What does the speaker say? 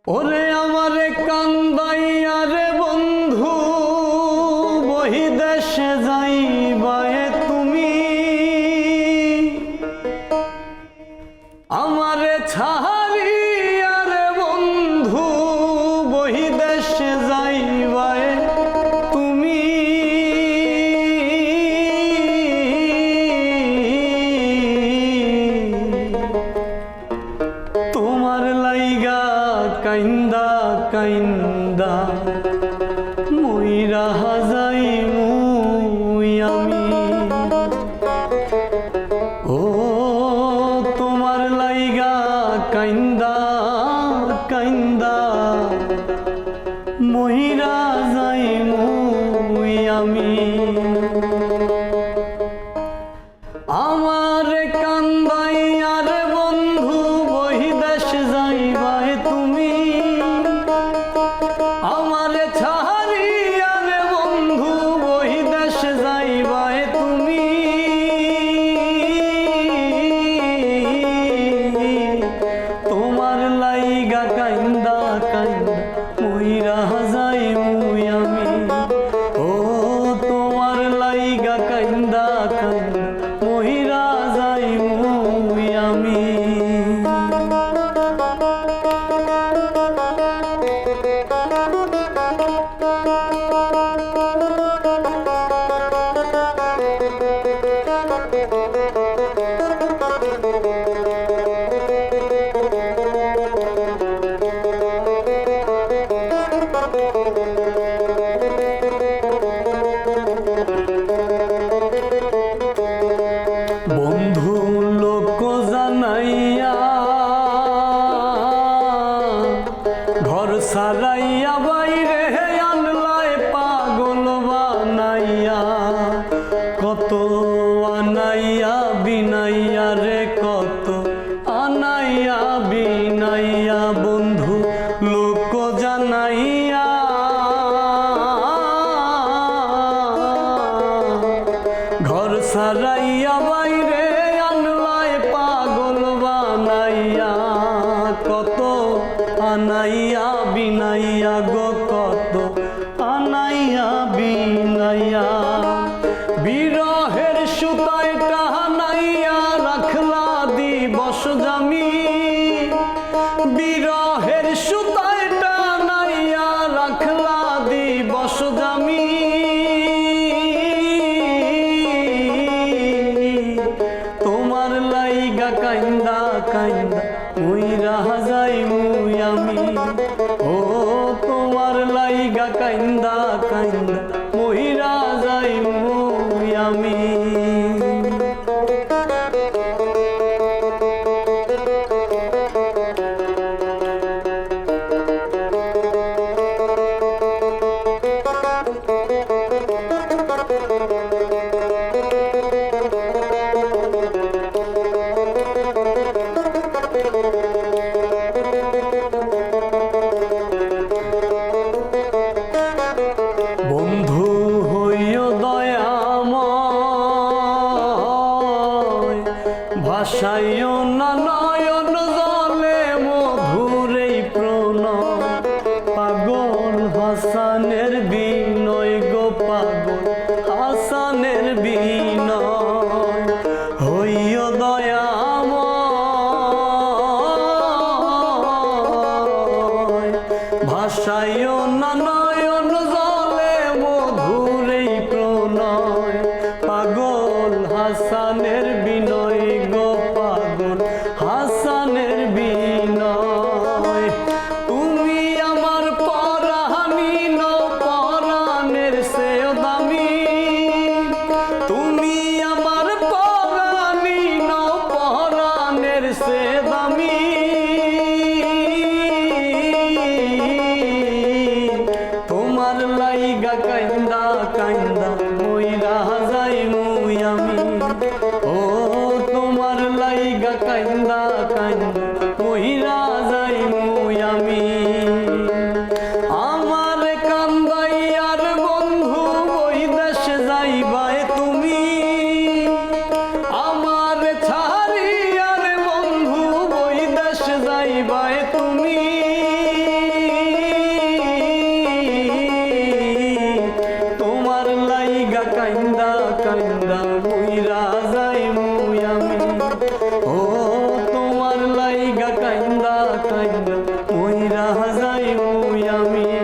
ওরে আমারে কান্দাইয়া রে বন্ধু বহি দেশে যাইবায়ে তুমি আমারে ছাড়িয়া রে বন্ধু বহি দেশে যাইবায়ে তুমি তোমার লাইগা কাইন্দা কাইন্দা মইরা যাইমু আমি ও তোমার লাইগা কাইন্দা কাইন্দা মইরা যাইমু আমি আমার কান্দাইয়া রে বন্ধু বহি দেশ যাইবায়ে তুমি আমারে ছাড়িয়া রে বন্ধু বহি দেশ যাইবায়ে তুমি তোমার লাইগা কাইন্দা কাইন্দা মইরা যাইমু আমি ও তোমার লাইগা কাইন্দা কাইন্দা মইরা যাইমু আমি বন্ধু লোক জানাইয়া ঘর সারাইয়া বাইরে আনলায় পাগল বানাইয়া কত আনাইয়া বিনাইয়া রে কত আনাইয়া বিনাইয়া বন্ধু লোক জানাইয়া ঘর সারাইয়া বাইরে আনলায় পাগল বানাইয়া কত আনাইয়া বিনাইয়া গো কত আনাইয়া বিনাইয়া বিরহের সুতায় টানাইয়া রাখলা দিবস জামি বিরহের সুতায় টানাইয়া রাখলা দিবস জামি তোমার লাইগা কাইন্দা কাইন্দা মইরা যাইমু আমি ও তোমার লাইগা কাইন্দা কাইন্দা মইরা যাইমু আমি বন্ধু হইও দয়াময় ভাষাইও না নয়ন জলে মধুর এই প্রণয় পাগল হাসানের বিনয় গো পাগল হাসানের বিনয় হইও দয়াময় ভাষাইও না নয়ন জলে মধুর এই প্রণয় পাগল হাসানের বিনয় গো পাগল হাসানের বিনয় তুমি আমার পরাণী ন পরাণের চেয়েও দামি তুমি আমার পরাণী ন পরাণের চেয়ে দামি তোমার মইরা যাই মুই আমি ও তোমার লাইগা কাইন্দা কাইন্দা মইরা যাই মুই আমি